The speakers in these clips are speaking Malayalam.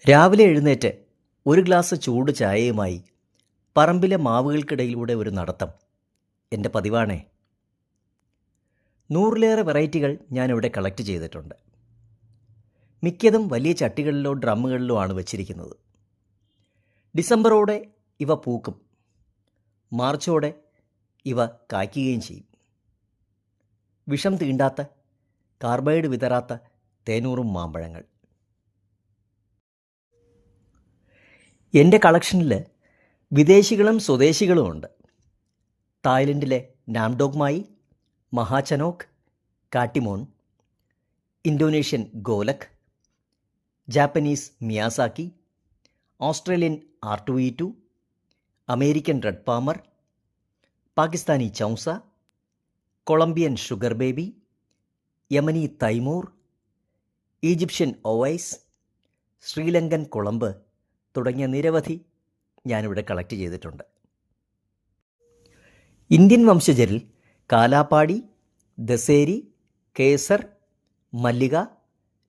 രാവിലെ എഴുന്നേറ്റ് ഒരു ഗ്ലാസ് ചൂട് ചായയുമായി പറമ്പിലെ മാവുകൾക്കിടയിലൂടെ ഒരു നടത്തം എൻ്റെ പതിവാണേ. 100-ലേറെ വെറൈറ്റികൾ ഞാനിവിടെ കളക്ട് ചെയ്തിട്ടുണ്ട്. മിക്കതും വലിയ ചട്ടികളിലോ ഡ്രമ്മുകളിലോ ആണ് വെച്ചിരിക്കുന്നത്. ഡിസംബറോടെ ഇവ പൂക്കും, മാർച്ചോടെ ഇവ കായ്ക്കുകയും ചെയ്യും. വിഷം തീണ്ടാത്ത, കാർബൈഡ് വിതറാത്ത തേനൂറും മാമ്പഴങ്ങൾ. എൻ്റെ കളക്ഷനിൽ വിദേശികളും സ്വദേശികളുമുണ്ട്. തായ്ലൻഡിലെ നാംഡോക്മായി, മഹാചനോക്ക്, കാട്ടിമോൺ, Indonesian Golek, Japanese Miyazaki, Australian ആർട്ടുവീറ്റു, American red Palmer, Pakistani Chausa, Colombian sugar baby, Yemeni തൈമൂർ, ഈജിപ്ഷ്യൻ ഒവൈസ്, ശ്രീലങ്കൻ കുളമ്പ് തുടങ്ങിയ നിരവധി ഞാനിവിടെ കളക്ട് ചെയ്തിട്ടുണ്ട്. ഇന്ത്യൻ വംശജരിൽ കാലാപ്പാടി, ദസേരി, കേസർ, മല്ലിക,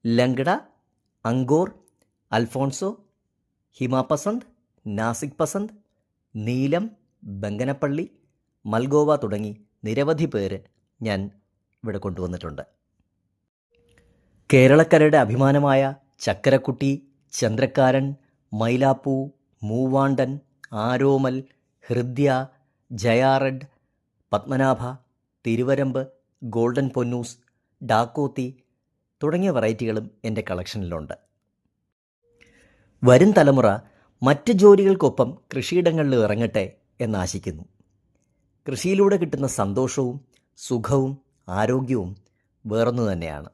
ലങ്കട, അങ്കോർ, അൽഫോൺസോ, ഹിമാപസന്ത്, നാസിക് പസന്ത്, നീലം, ബംഗനപ്പള്ളി, മൽഗോവ തുടങ്ങി നിരവധി പേര് ഞാൻ ഇവിടെ കൊണ്ടുവന്നിട്ടുണ്ട്. കേരളക്കരയുടെ അഭിമാനമായ ചക്കരക്കുട്ടി, ചന്ദ്രക്കാരൻ, മൈലാപ്പൂ, മൂവാണ്ടൻ, ആരോമൽ, ഹൃദ്യ, ജയാറെഡ്, പത്മനാഭ, തിരുവരമ്പ്, ഗോൾഡൻ പൊന്നൂസ്, ഡാക്കോത്തി തുടങ്ങിയ വെറൈറ്റികളും എൻ്റെ കളക്ഷനിലുണ്ട്. വരും തലമുറ മറ്റ് ജോലികൾക്കൊപ്പം കൃഷിയിടങ്ങളിൽ ഇറങ്ങട്ടെ എന്നാശിക്കുന്നു. കൃഷിയിലൂടെ കിട്ടുന്ന സന്തോഷവും സുഖവും ആരോഗ്യവും വേറൊന്നു തന്നെയാണ്.